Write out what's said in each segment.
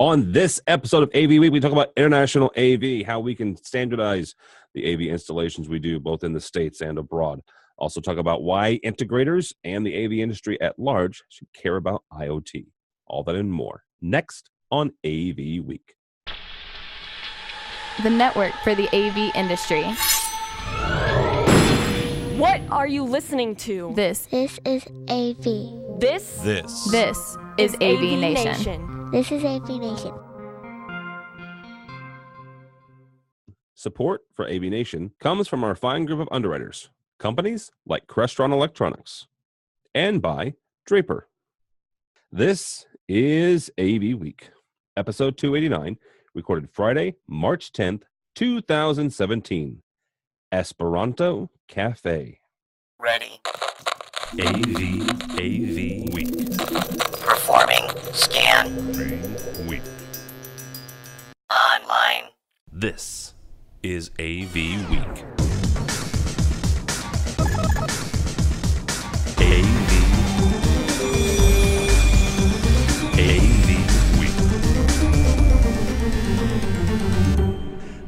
On this episode of AV Week, we talk about international AV, how we can standardize the AV installations we do both in the States and abroad. Also talk about why integrators and the AV industry at large should care about IoT. All that and more next on AV Week. The network for the AV industry. What are you listening to? This is AV. This is AVNation. This is AVNation. Support for AVNation comes from our fine group of underwriters, companies like Crestron Electronics, and by Draper. This is AV Week, episode 289, recorded Friday, March 10th, 2017. Esperanto Cafe. Ready. AV Week. Performing scan. Week. Online. This is AV Week. AV Week.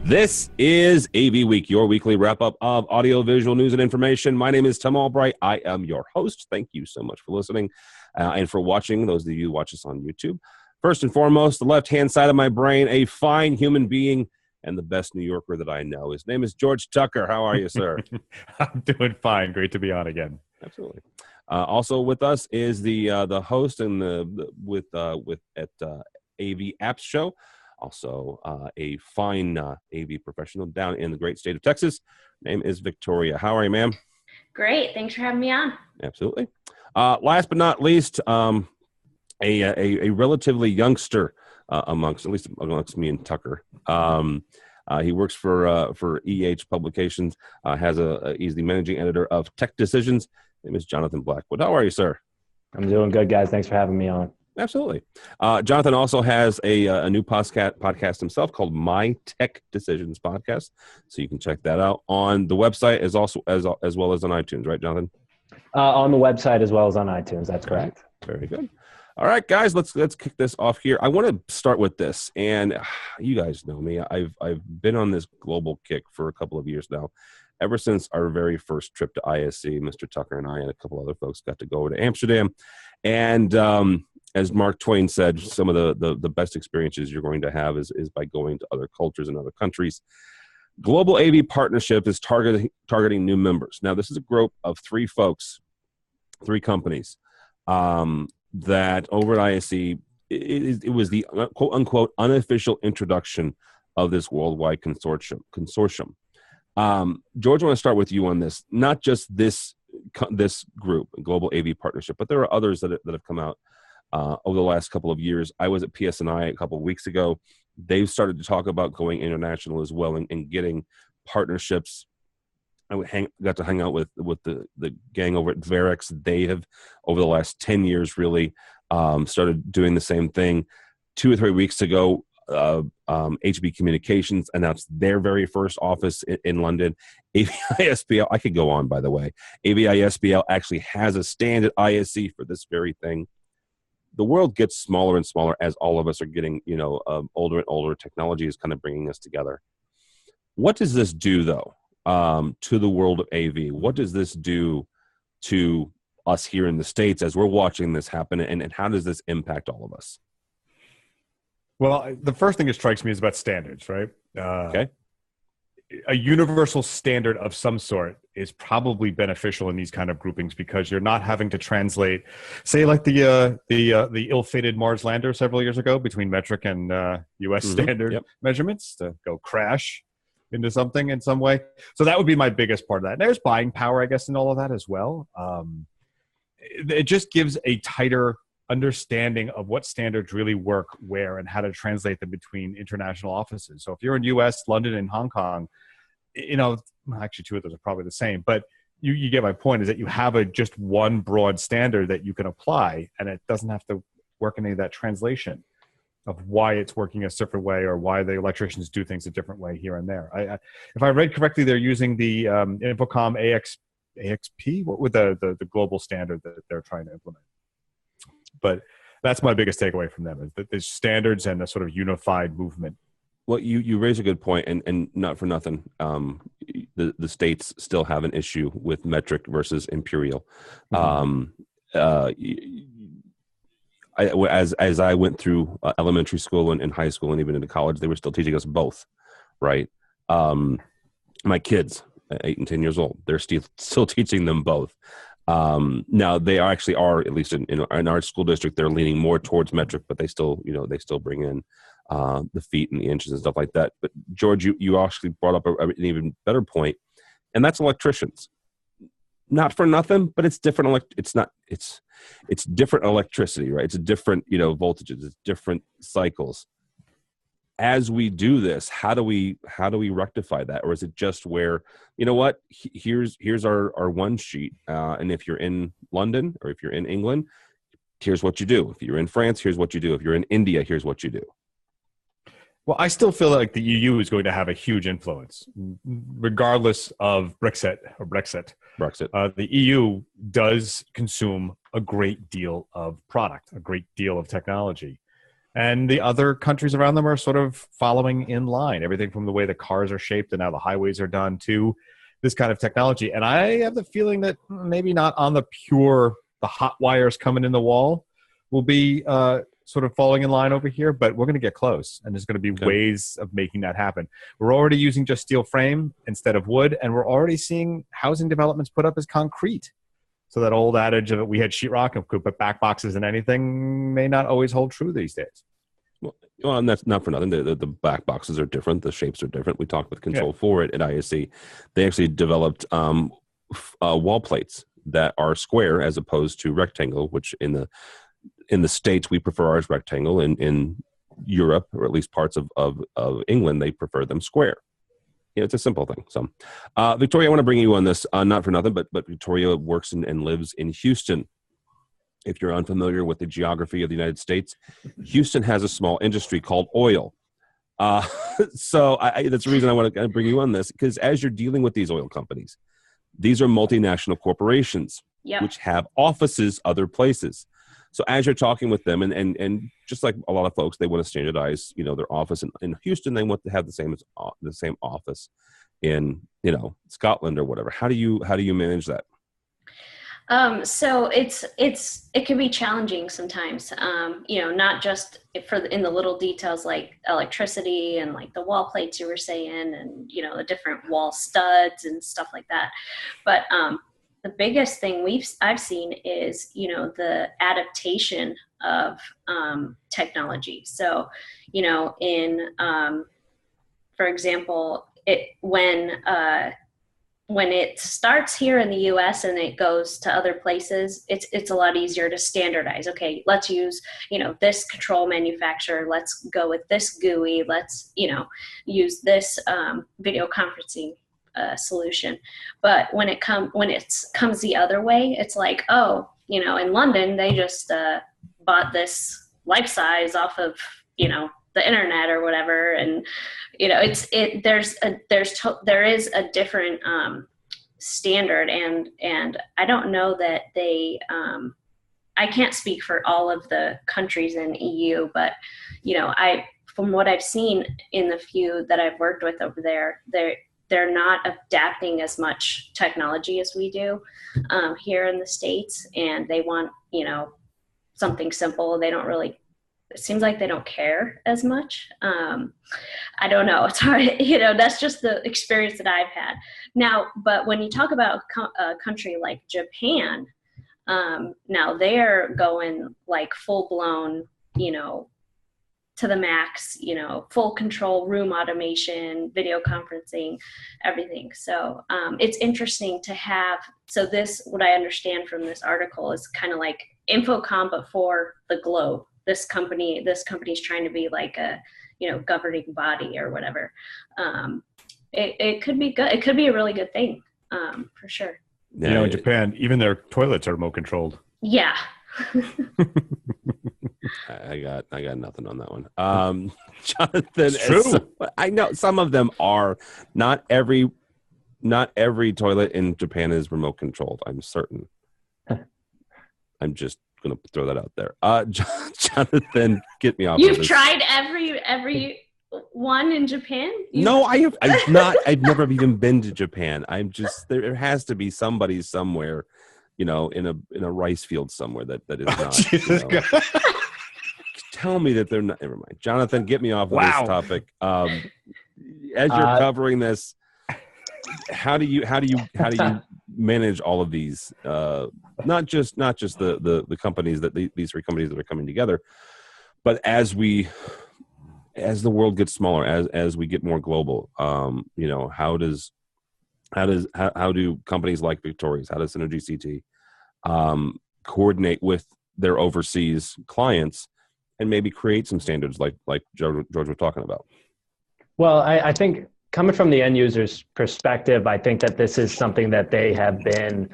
This is AV Week, your weekly wrap-up of audio-visual news and information. My name is Tom Albright. I am your host. Thank you so much for listening and for watching, those of you who watch us on YouTube. First and foremost, the left-hand side of my brain, a fine human being and the best New Yorker that I know. His name is George Tucker. How are you, sir? I'm doing fine. Great to be on again. Absolutely. Also with us is the host and at AV Apps Show. Also, a fine AV professional down in the great state of Texas. Name is Victoria. How are you, ma'am? Great. Thanks for having me on. Absolutely. Last but not least, a relatively youngster amongst me and Tucker. He works for EH Publications. He's the managing editor of Tech Decisions. His name is Jonathan Blackwood. How are you, sir? I'm doing good, guys. Thanks for having me on. Absolutely. Jonathan also has a new podcast himself called My Tech Decisions Podcast, so you can check that out on the website as well as on iTunes, right, Jonathan? On the website as well as on iTunes. That's correct. Very good. All right, guys, let's kick this off here. I want to start with this, and you guys know me. I've been on this global kick for a couple of years now. Ever since our very first trip to ISE, Mr. Tucker and I and a couple other folks got to go to Amsterdam, and as Mark Twain said, some of the best experiences you're going to have is by going to other cultures and other countries. Global AV Partnership is targeting new members. Now, this is a group of three companies that over at ISE, it was the quote-unquote unofficial introduction of this worldwide consortium. George, I want to start with you on this. Not just this group, Global AV Partnership, but there are others that have come out over the last couple of years. I was at PSNI a couple of weeks ago. They've started to talk about going international as well and getting partnerships. I got to hang out with the gang over at Verex. They have, over the last 10 years, really started doing the same thing. 2 or 3 weeks ago, HB Communications announced their very first office in London. AVISPL, I could go on, by the way. AVISPL actually has a stand at ISE for this very thing. The world gets smaller and smaller as all of us are getting, older and older. Technology is kind of bringing us together. What does this do, though, to the world of AV? What does this do to us here in the States as we're watching this happen, and how does this impact all of us? Well, the first thing that strikes me is about standards, right? Okay. A universal standard of some sort is probably beneficial in these kind of groupings because you're not having to translate, say, like the ill-fated Mars lander several years ago between metric and U.S. standard measurements to go crash into something in some way. So that would be my biggest part of that. And there's buying power, I guess, in all of that as well. It just gives a tighter understanding of what standards really work where and how to translate them between international offices. So if you're in US, London, and Hong Kong, actually 2 of those are probably the same, but you get my point, is that you have just one broad standard that you can apply, and it doesn't have to work in any of that translation of why it's working a different way or why the electricians do things a different way here and there. If I read correctly, they're using the Infocom AXP. What would the global standard that they're trying to implement? But That's my biggest takeaway from them, is that there's standards and a sort of unified movement. Well, you raise a good point, and not for nothing, the states still have an issue with metric versus imperial. As I went through elementary school and high school and even into college, they were still teaching us both, right? My kids, 8 and 10 years old, they're still teaching them both. Now they actually are, at least in our school district, they're leaning more towards metric, but they still bring in the feet and the inches and stuff like that. But George, you actually brought up an even better point, and that's electricians. Not for nothing, but it's different. It's different electricity, right? It's a different, voltages. It's different cycles. As we do this, how do we rectify that? Or is it just where, here's our one sheet, and if you're in London or if you're in England, here's what you do. If you're in France, here's what you do. If you're in India, here's what you do. Well, I still feel like the EU is going to have a huge influence, regardless of Brexit. The EU does consume a great deal of product, a great deal of technology. And the other countries around them are sort of following in line, everything from the way the cars are shaped and how the highways are done to this kind of technology. And I have the feeling that maybe not on the hot wires coming in the wall will be sort of falling in line over here, but we're going to get close, and there's going to be ways of making that happen. We're already using just steel frame instead of wood, and we're already seeing housing developments put up as concrete. So that old adage of we had sheetrock and could put back boxes in anything may not always hold true these days. Well, and that's not for nothing. The back boxes are different. The shapes are different. We talked with Control 4 at ISC. They actually developed wall plates that are square as opposed to rectangle, which in the States, we prefer ours rectangle. In Europe, or at least parts of England, they prefer them square. It's a simple thing. So, Victoria, I want to bring you on this, not for nothing, but Victoria works and lives in Houston. If you're unfamiliar with the geography of the United States, Houston has a small industry called oil. So that's the reason I want to bring you on this, because as you're dealing with these oil companies, these are multinational corporations, which have offices other places. So as you're talking with them, and just like a lot of folks, they want to standardize, their office in Houston. They want to have the same office in, Scotland or whatever. How do you manage that? So it can be challenging sometimes. Not just in the little details like electricity and like the wall plates you were saying, and the different wall studs and stuff like that. But the biggest thing I've seen is, the adaptation of technology. So, for example, when it starts here in the U.S. and it goes to other places, it's a lot easier to standardize. Okay, let's use, this control manufacturer. Let's go with this GUI. Let's, use this video conferencing solution. But when it comes the other way, it's like, in London, they just bought this life size off of, the internet or whatever. And, there is a different standard, and I don't know that I can't speak for all of the countries in EU, but, from what I've seen in the few that I've worked with over there, they're not adapting as much technology as we do here in the States, and they want, something simple. It seems like they don't care as much. I don't know. It's hard. That's just the experience that I've had. Now, but when you talk about a country like Japan, now they're going like full blown, to the max, full control, room automation, video conferencing, everything. So it's interesting to have. So what I understand from this article is kind of like Infocom, but for the globe. This company's trying to be like a, governing body or whatever. It could be good. It could be a really good thing, for sure. In Japan, even their toilets are remote controlled. Yeah. I got nothing on that one. Jonathan, it's true. I know some of them are. Not every toilet in Japan is remote controlled. I'm certain. I'm just going to throw that out there. Jonathan, get me off. You've of this. tried every one in Japan? No, I've not. I've never even been to Japan. I'm just there has to be somebody somewhere, in a rice field somewhere that is not. Jesus God. Tell me that they're not. Never mind, Jonathan. Get me off of Wow. this topic. As you're covering this, how do you manage all of these? Not just the companies these three companies that are coming together, but as the world gets smaller, as we get more global, how do companies like Victoria's, how does Synergy CT coordinate with their overseas clients and maybe create some standards like George was talking about? Well, I think coming from the end user's perspective, I think that this is something that they have been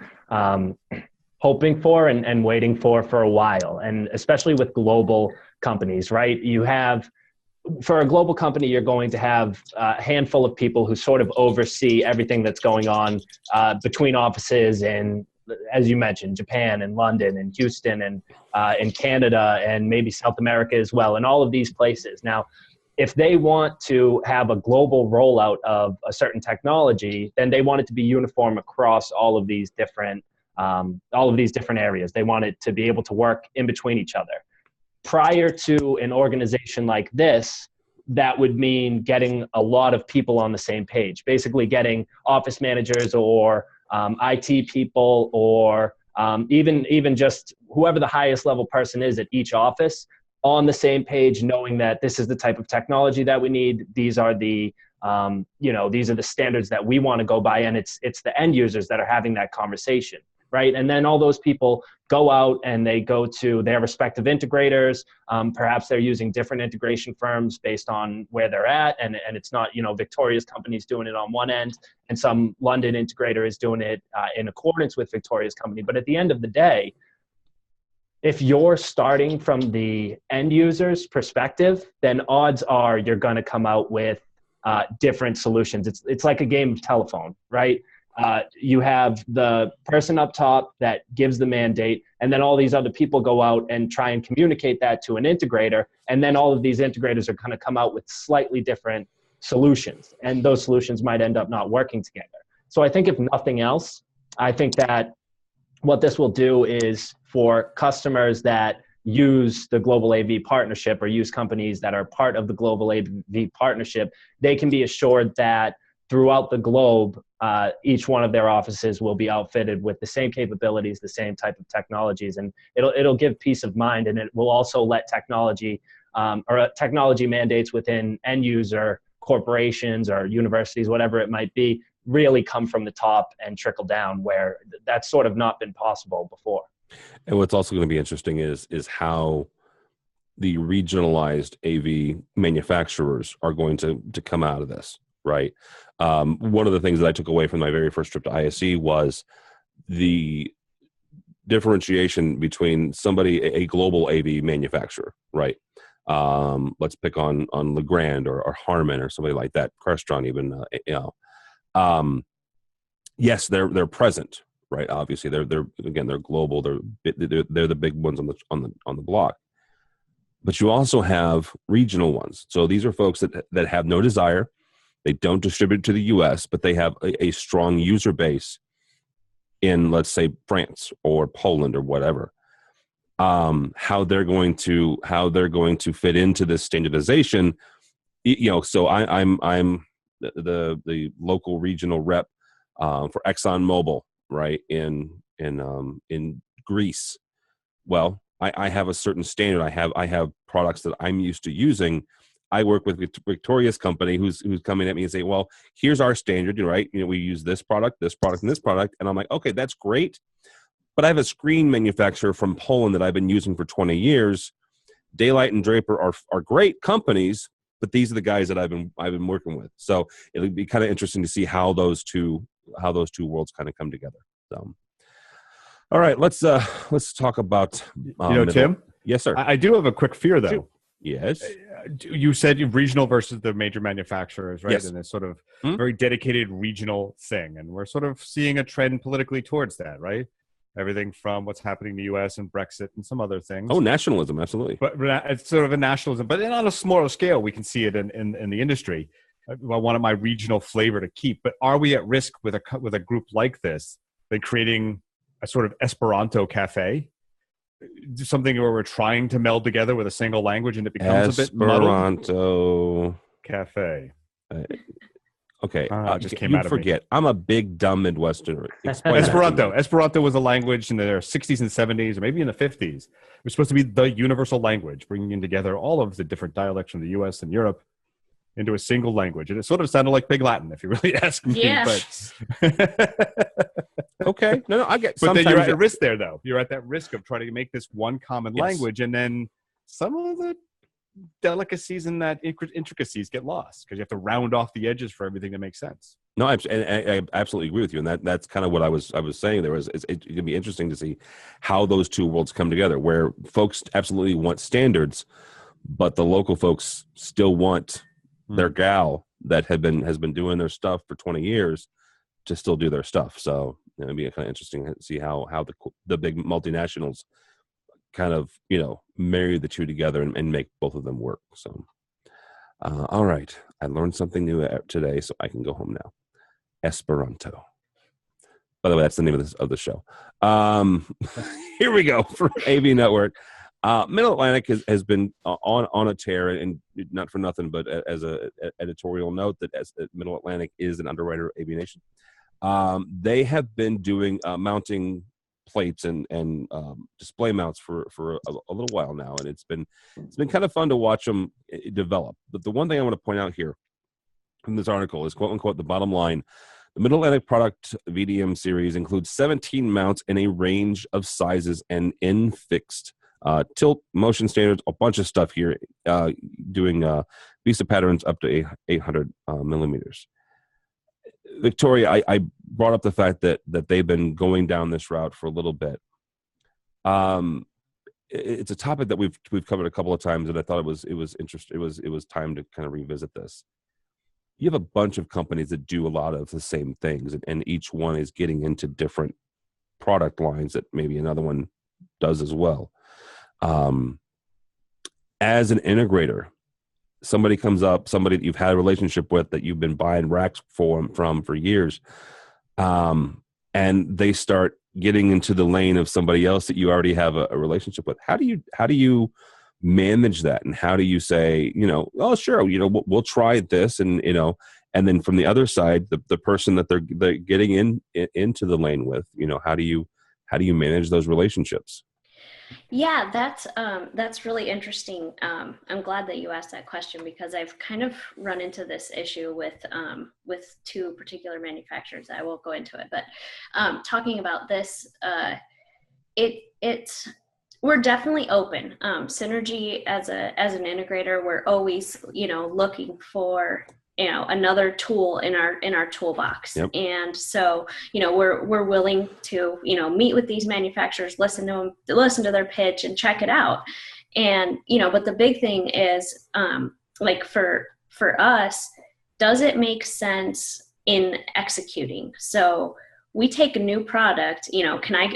hoping for and waiting for a while, and especially with global companies, right? For a global company, you're going to have a handful of people who sort of oversee everything that's going on between offices in, as you mentioned, Japan and London and Houston and in Canada and maybe South America as well, and all of these places. Now, if they want to have a global rollout of a certain technology, then they want it to be uniform across all of these different areas. They want it to be able to work in between each other. Prior to an organization like this, that would mean getting a lot of people on the same page, basically getting office managers or IT people or even just whoever the highest level person is at each office on the same page, knowing that this is the type of technology that we need. These are the standards that we want to go by. And it's the end users that are having that conversation. Right. And then all those people go out and they go to their respective integrators. Perhaps they're using different integration firms based on where they're at. And it's not, Victoria's company's doing it on one end and some London integrator is doing it in accordance with Victoria's company. But at the end of the day, if you're starting from the end user's perspective, then odds are you're going to come out with different solutions. It's like a game of telephone, right? You have the person up top that gives the mandate, and then all these other people go out and try and communicate that to an integrator, and then all of these integrators are going to come out with slightly different solutions, and those solutions might end up not working together. So I think if nothing else, I think that what this will do is for customers that use the Global AV Partnership or use companies that are part of the Global AV Partnership, they can be assured that throughout the globe, each one of their offices will be outfitted with the same capabilities, the same type of technologies, and it'll give peace of mind, and it will also let technology mandates within end user corporations or universities, whatever it might be, really come from the top and trickle down, where that's sort of not been possible before. And what's also going to be interesting is how the regionalized AV manufacturers are going to come out of this, right? One of the things that I took away from my very first trip to ISE was the differentiation between a global AV manufacturer, right? Let's pick on Legrand or Harman or somebody like that, Crestron even, yes, they're present, right? Obviously, they're global. They're the big ones on the block. But you also have regional ones. So these are folks that have no desire. They don't distribute to the U.S., but they have a strong user base in, let's say, France or Poland or whatever. How they're going to fit into this standardization. So I'm the local regional rep for ExxonMobil, right, in Greece. Well, I have a certain standard. I have products that I'm used to using. I work with Victoria's company who's coming at me and say, well, here's our standard, right? We use this product, and this product. And I'm like, okay, that's great. But I have a screen manufacturer from Poland that I've been using for 20 years. Daylight and Draper are great companies, but these are the guys that I've been working with. So it'll be kind of interesting to see how those two worlds kind of come together. So, all right, let's talk about Tim. Yes, sir. I do have a quick fear though. Yes. You said regional versus the major manufacturers, right? Yes. And it's sort of very dedicated regional thing. And we're sort of seeing a trend politically towards that, right? everything from what's happening in the U.S. and Brexit and some other things. Oh, nationalism, absolutely. But it's sort of a nationalism. But then on a smaller scale, we can see it in the industry. I wanted my regional flavor to keep. But are we at risk with a group like this, than creating a sort of Esperanto cafe? Something where we're trying to meld together with a single language and it becomes a bit muddled? Esperanto Cafe. Okay, it just came out of forget. I'm a big dumb Midwesterner. Esperanto. Esperanto was a language in the 60s and 70s, or maybe in the 50s. It was supposed to be the universal language, bringing together all of the different dialects from the U.S. and Europe into a single language. And it sort of sounded like Big Latin, if you really ask me. Yeah. But Okay, no, I get. But then you're at risk there, though. You're at that risk of trying to make this one common language, and then some of the delicacies and that intricacies get lost because you have to round off the edges for everything to make sense. No, I absolutely agree with you, and that's kind of what I was saying. It's going to be interesting to see how those two worlds come together, where folks absolutely want standards, but the local folks still want their gal that has been doing their stuff for 20 years to still do their stuff. So it'd be kind of interesting to see how the big multinationals kind of marry the two together and make both of them work. So all right, I learned something new today, so I can go home now. Esperanto. By the way, that's the name of the show. Here we go for AV Network. Middle Atlantic has been on a tear, and not for nothing, but as a editorial note that Middle Atlantic is an underwriter of AVNation. They have been doing mounting plates and display mounts for a little while now, and it's been kind of fun to watch them develop. But the one thing I want to point out here in this article is, quote unquote, the bottom line: the Middle Atlantic product VDM series includes 17 mounts in a range of sizes and in fixed tilt motion standards, a bunch of stuff here, doing VISA patterns up to 800 millimeters. Victoria, I brought up the fact that they've been going down this route for a little bit. It's a topic that we've covered a couple of times, and I thought it was interesting. It was time to kind of revisit this. You have a bunch of companies that do a lot of the same things, and each one is getting into different product lines that maybe another one does as well. As an integrator, somebody comes up, somebody that you've had a relationship with, that you've been buying racks from for years, and they start getting into the lane of somebody else that you already have a relationship with. How do you manage that, and how do you say, oh sure, we'll try this, and and then from the other side, the person that they're getting into the lane with, how do you manage those relationships? Yeah, that's really interesting. I'm glad that you asked that question, because I've kind of run into this issue with two particular manufacturers. I won't go into it, but talking about this, we're definitely open. Synergy as an integrator, we're always looking for another tool in our toolbox. Yep. And so, we're willing to, meet with these manufacturers, listen to their pitch and check it out. And, but the big thing is, like for us, does it make sense in executing? So we take a new product, can I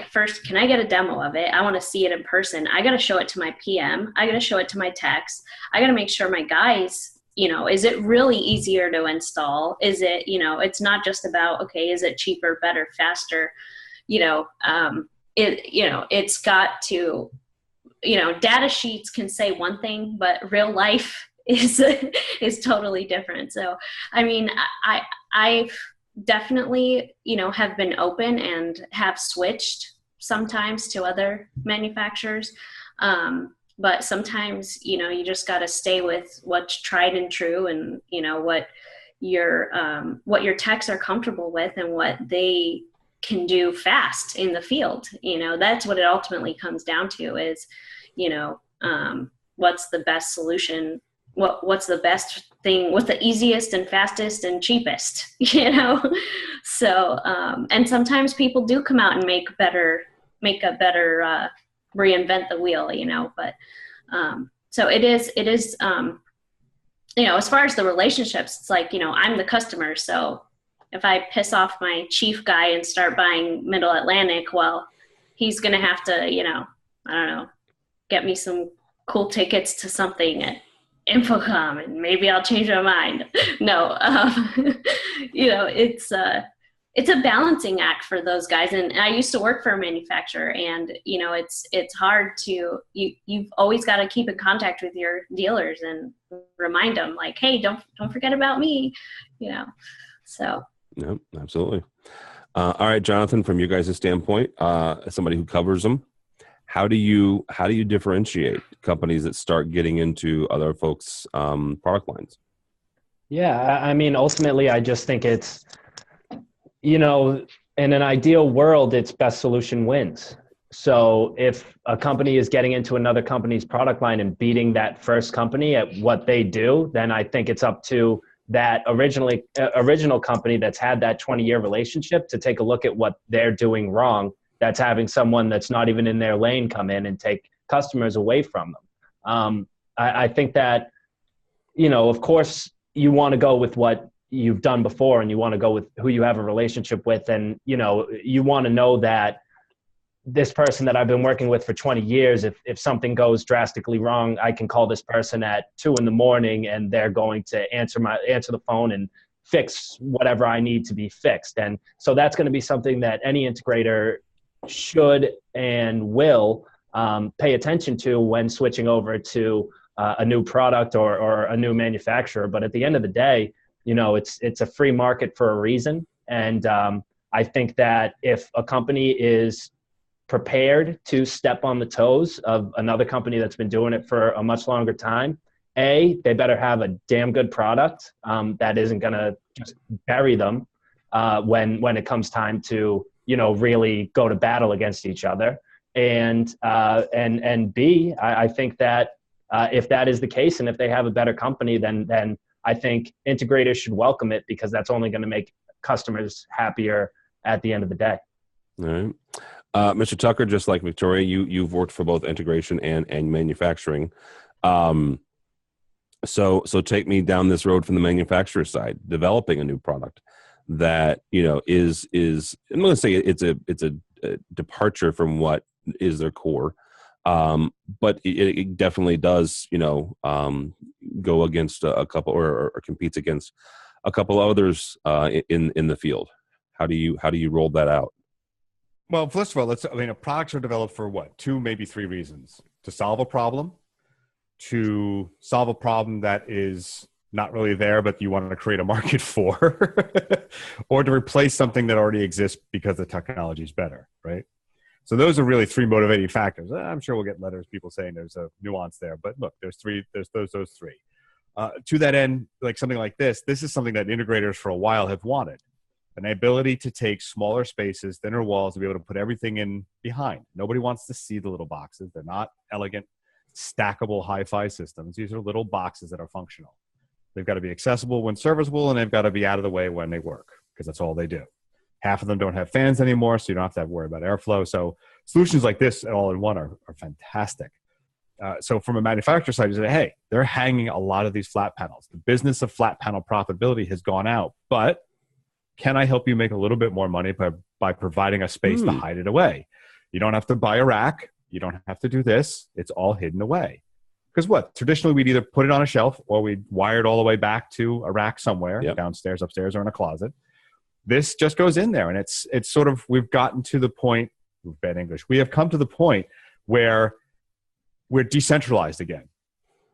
get a demo of it? I want to see it in person. I got to show it to my PM. I got to show it to my techs. I got to make sure my guys, is it really easier to install? Is it, it's not just about, okay, is it cheaper, better, faster? It's got to, data sheets can say one thing, but real life is totally different. So, I mean, I definitely, have been open and have switched sometimes to other manufacturers. But sometimes, you just got to stay with what's tried and true, and, what your techs are comfortable with and what they can do fast in the field. That's what it ultimately comes down to is, what's the best solution? What's the best thing? What's the easiest and fastest and cheapest, So, and sometimes people do come out and make a better, reinvent the wheel, but, so it is, as far as the relationships, it's like, I'm the customer. So if I piss off my chief guy and start buying Middle Atlantic, well, he's going to have to, I don't know, get me some cool tickets to something at Infocom and maybe I'll change my mind. No, it's a balancing act for those guys. And I used to work for a manufacturer, and it's hard to, you've always got to keep in contact with your dealers and remind them, like, hey, don't forget about me, so. Yep, absolutely. All right, Jonathan, from your guys' standpoint, as somebody who covers them, how do you differentiate companies that start getting into other folks' product lines? Yeah, I mean, ultimately, I just think it's, in an ideal world, it's best solution wins. So if a company is getting into another company's product line and beating that first company at what they do, then I think it's up to that original company that's had that 20-year relationship to take a look at what they're doing wrong, that's having someone that's not even in their lane come in and take customers away from them. I think that, of course, you want to go with what you've done before, and you want to go with who you have a relationship with. And, you want to know that this person that I've been working with for 20 years, if something goes drastically wrong, I can call this person at 2 a.m. and they're going to answer the phone and fix whatever I need to be fixed. And so that's going to be something that any integrator should and will pay attention to when switching over to a new product or a new manufacturer. But at the end of the day, it's a free market for a reason. And I think that if a company is prepared to step on the toes of another company that's been doing it for a much longer time, they better have a damn good product that isn't going to just bury them when it comes time to, really go to battle against each other. And B, I think that if that is the case, and if they have a better company, then I think integrators should welcome it, because that's only going to make customers happier at the end of the day. All right. Mr. Tucker, just like Victoria, you've worked for both integration and manufacturing. So take me down this road from the manufacturer side, developing a new product that, is I'm going to say it's a departure from what is their core. But it definitely does, go against a couple or competes against a couple others in the field. How do you roll that out? Well, first of all, products are developed for what? 2, maybe 3 reasons: to solve a problem, to solve a problem that is not really there, but you want to create a market for, or to replace something that already exists because the technology is better, right? So those are really 3 motivating factors. I'm sure we'll get letters, people saying there's a nuance there, but look, there's those 3. To that end, like something like this is something that integrators for a while have wanted. An ability to take smaller spaces, thinner walls, to be able to put everything in behind. Nobody wants to see the little boxes. They're not elegant, stackable hi-fi systems. These are little boxes that are functional. They've got to be accessible when serviceable, and they've got to be out of the way when they work, because that's all they do. Half of them don't have fans anymore, so you don't have to worry about airflow. So solutions like this all in one are fantastic. So from a manufacturer side, you say, hey, they're hanging a lot of these flat panels. The business of flat panel profitability has gone out, but can I help you make a little bit more money by providing a space to hide it away? You don't have to buy a rack. You don't have to do this. It's all hidden away. Because traditionally we'd either put it on a shelf or we'd wire it all the way back to a rack somewhere, downstairs, upstairs, or in a closet. This just goes in there, and it's sort of, we've gotten to the point, bad English, we have come to the point where we're decentralized again.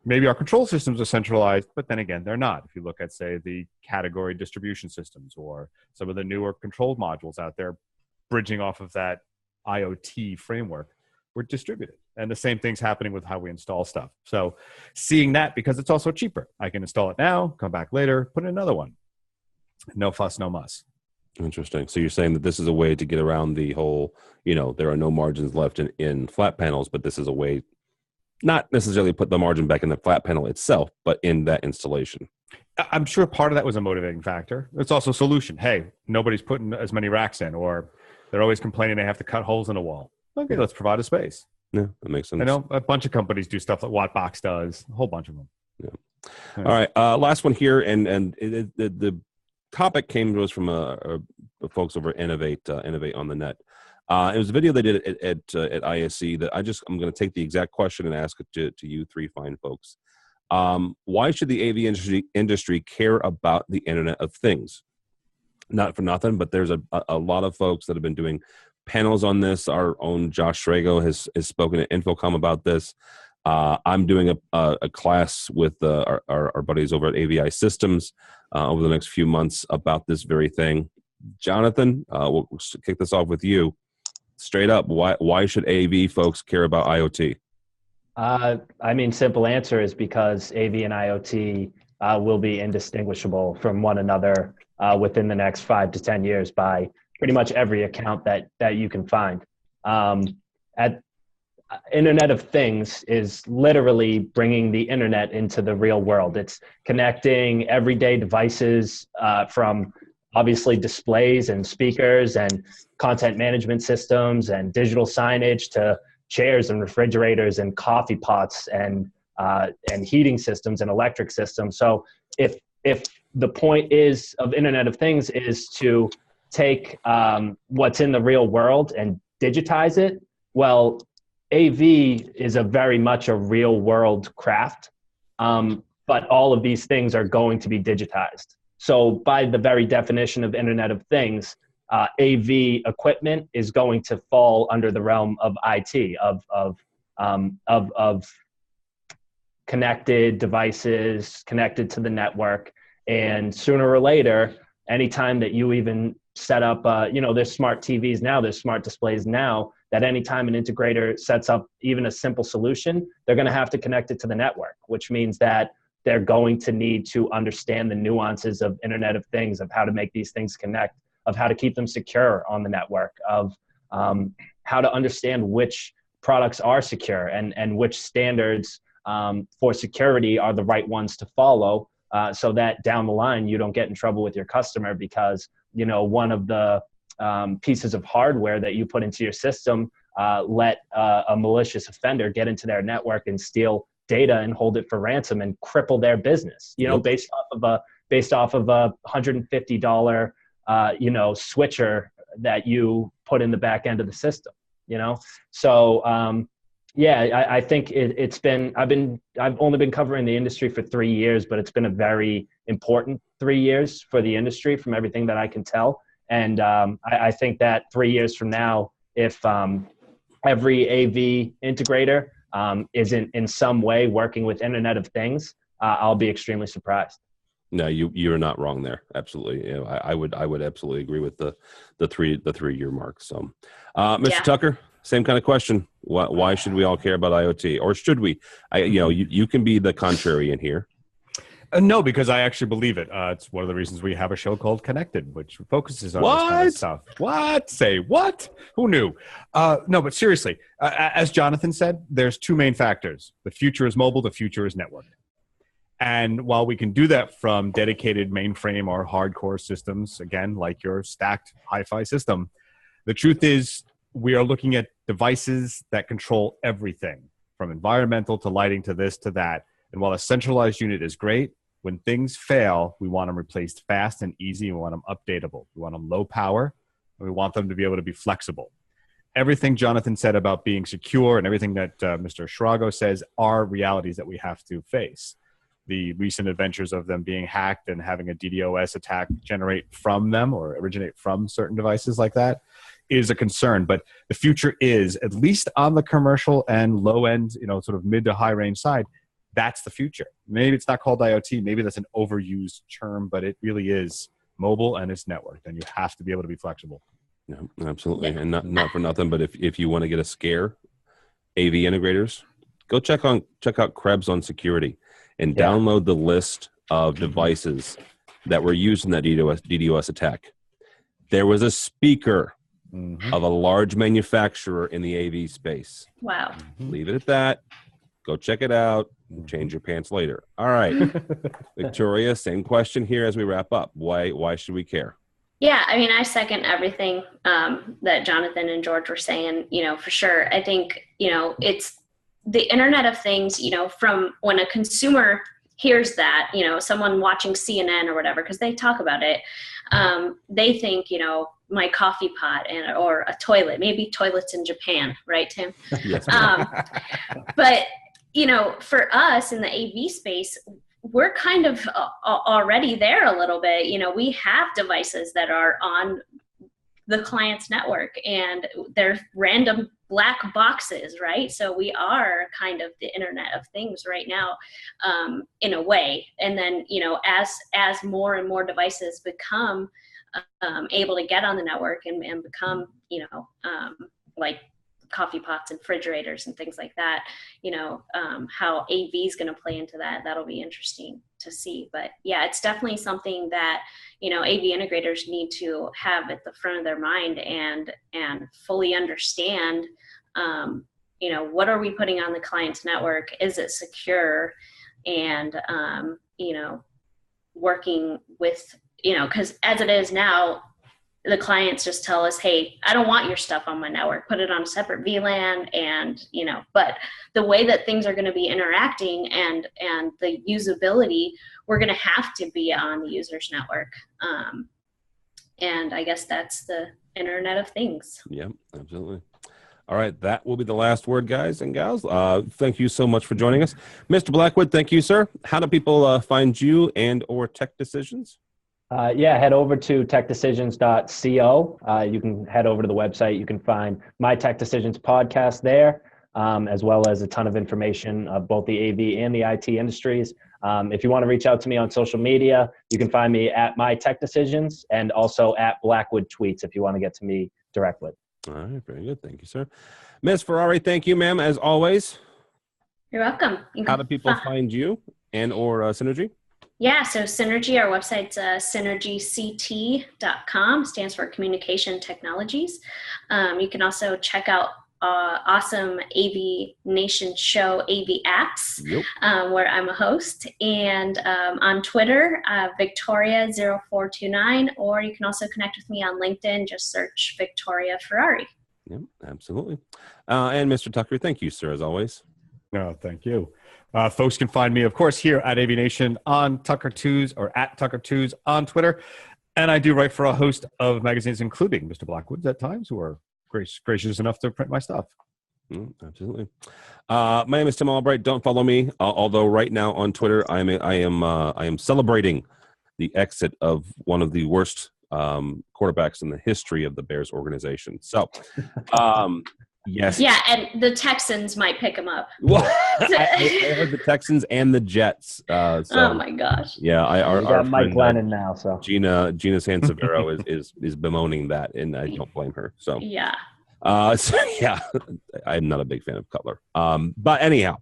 Maybe our control systems are centralized, but then again, they're not. If you look at, say, the category distribution systems or some of the newer control modules out there, bridging off of that IoT framework, we're distributed. And the same thing's happening with how we install stuff. So seeing that, because it's also cheaper, I can install it now, come back later, put in another one. No fuss, no muss. Interesting. So you're saying that this is a way to get around the whole, there are no margins left in flat panels, but this is a way, not necessarily put the margin back in the flat panel itself, but in that installation. I'm sure part of that was a motivating factor. It's also a solution. Hey, nobody's putting as many racks in, or they're always complaining they have to cut holes in a wall. Okay, let's provide a space. Yeah, that makes sense. I know a bunch of companies do stuff like Wattbox does, a whole bunch of them. Yeah. All right. Last one here. And the topic came to us from folks over at Innovate on the Net. It was a video they did at ISE that I'm going to take the exact question and ask it to you three fine folks. Why should the AV industry care about the Internet of Things? Not for nothing, but there's a lot of folks that have been doing panels on this. Our own Josh Schrago has spoken at Infocom about this. I'm doing a class with our buddies over at AVI Systems over the next few months about this very thing. Jonathan, we'll kick this off with you. Straight up, why should AV folks care about IoT? I mean, simple answer is because AV and IoT will be indistinguishable from one another within the next 5 to 10 years by pretty much every account that you can find. Internet of Things is literally bringing the internet into the real world. It's connecting everyday devices from obviously displays and speakers and content management systems and digital signage to chairs and refrigerators and coffee pots and heating systems and electric systems. So if the point of Internet of Things is to take what's in the real world and digitize it, well, AV is very much a real world craft, but all of these things are going to be digitized. So by the very definition of Internet of Things, AV equipment is going to fall under the realm of IT, of connected devices connected to the network. And sooner or later, anytime that you even set up, there's smart TVs now, there's smart displays now, that anytime an integrator sets up even a simple solution, they're going to have to connect it to the network, which means that they're going to need to understand the nuances of Internet of Things, of how to make these things connect, of how to keep them secure on the network, of how to understand which products are secure and which standards for security are the right ones to follow, so that down the line you don't get in trouble with your customer because one of the pieces of hardware that you put into your system let a malicious offender get into their network and steal data and hold it for ransom and cripple their business. Based off of a $150 switcher that you put in the back end of the system. So I think I've only been covering the industry for 3 years, but it's been a very important 3 years for the industry from everything that I can tell. And I think that 3 years from now, if every AV integrator isn't in some way working with Internet of Things, I'll be extremely surprised. No, you're not wrong there. Absolutely. I would absolutely agree with the 3 year mark. So, Mr. Tucker, same kind of question. Why should we all care about IoT, or should we? You can be the contrarian here. No, because I actually believe it. It's one of the reasons we have a show called Connected, which focuses on this kind of stuff. What? Say what? Who knew? No, but seriously, as Jonathan said, there's two main factors. The future is mobile. The future is networked. And while we can do that from dedicated mainframe or hardcore systems, again, like your stacked hi-fi system, the truth is we are looking at devices that control everything from environmental to lighting to this to that. And while a centralized unit is great, when things fail, we want them replaced fast and easy. We want them updatable. We want them low power, and we want them to be able to be flexible. Everything Jonathan said about being secure and everything that Mr. Schrago says are realities that we have to face. The recent adventures of them being hacked and having a DDoS attack generate from them or originate from certain devices like that is a concern. But the future is, at least on the commercial and low end, sort of mid to high range side, that's the future. Maybe it's not called IoT. Maybe that's an overused term, but it really is mobile and it's networked, and you have to be able to be flexible. No, absolutely. And not for nothing, but if you want to get a scare, AV integrators, go check out Krebs on security and download the list of devices that were used in that DDoS attack. There was a speaker of a large manufacturer in the AV space. Wow. Leave it at that. Go check it out. Change your pants later. All right. Victoria, same question here as we wrap up. Why should we care? Yeah, I mean, I second everything that Jonathan and George were saying, for sure. I think, it's the Internet of Things, from when a consumer hears that, someone watching CNN or whatever, because they talk about it, they think, my coffee pot or a toilet, maybe toilets in Japan, right, Tim? Yes. But, for us in the AV space, we're kind of already there a little bit. We have devices that are on the client's network, and they're random black boxes, right? So we are kind of the Internet of Things right now, in a way. And then, as more and more devices become able to get on the network and become, like coffee pots and refrigerators and things like that, how AV is going to play into that. That'll be interesting to see. But yeah, it's definitely something that, AV integrators need to have at the front of their mind and fully understand, what are we putting on the client's network? Is it secure? And, working with, because as it is now, the clients just tell us, hey, I don't want your stuff on my network, put it on a separate VLAN. And, but the way that things are going to be interacting and the usability, we're going to have to be on the user's network. And I guess that's the Internet of Things. Yep, absolutely. All right, that will be the last word, guys and gals. Thank you so much for joining us. Mr. Blackwood, thank you, sir. How do people find you and or Tech Decisions? Head over to techdecisions.co. You can head over to the website. You can find my Tech Decisions podcast there, as well as a ton of information of both the AV and the IT industries. If you want to reach out to me on social media, you can find me at my Tech Decisions and also at Blackwood Tweets if you want to get to me directly. All right, very good. Thank you, sir. Ms. Ferrari, thank you, ma'am, as always. You're welcome. How do people find you and or Synergy? Yeah, so Synergy, our website's synergyct.com, stands for Communication Technologies. You can also check out awesome AVNation show, AV Apps, Yep. where I'm a host. And on Twitter, Victoria0429, or you can also connect with me on LinkedIn. Just search Victoria Ferrari. Yep, absolutely. And Mr. Tucker, thank you, sir, as always. No, thank you. Folks can find me, of course, here at AVNation on Tucker2s or at Tucker2s on Twitter. And I do write for a host of magazines, including Mr. Blackwood's at times, who are gracious enough to print my stuff. Absolutely. My name is Tim Albright. Don't follow me, although right now on Twitter, I am celebrating the exit of one of the worst quarterbacks in the history of the Bears organization. So, yes. Yeah, and the Texans might pick him up. Well, I heard the Texans and the Jets. Oh my gosh. Yeah, We got Mike Lennon now. So Gina Sansevero is bemoaning that, and I don't blame her. So yeah. I'm not a big fan of Cutler. But anyhow,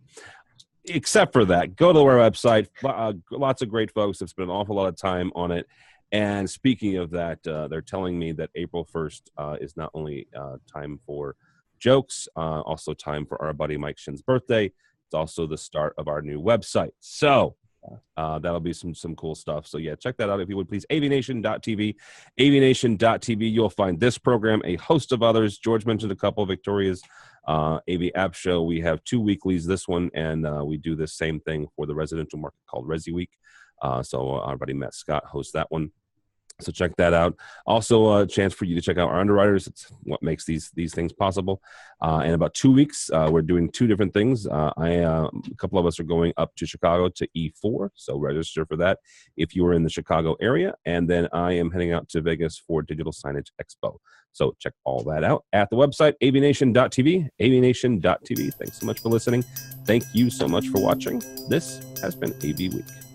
except for that, go to our website. Lots of great folks have spent an awful lot of time on it. And speaking of that, they're telling me that April 1st is not only time for jokes, also time for our buddy Mike Shin's birthday. It's also the start of our new website. So that'll be some cool stuff. So yeah, check that out if you would please. AVNation.tv. AVNation.tv. You'll find this program, a host of others. George mentioned a couple. Victoria's AV App Show. We have 2 weeklies, this one, and we do the same thing for the residential market called AVWeek. So our buddy Matt Scott hosts that one. So check that out. Also, a chance for you to check out our underwriters. It's what makes these things possible. In about 2 weeks, we're doing 2 different things. A couple of us are going up to Chicago to E4, so register for that if you are in the Chicago area. And then I am heading out to Vegas for Digital Signage Expo. So check all that out at the website, avnation.tv, avnation.tv. Thanks so much for listening. Thank you so much for watching. This has been AV Week.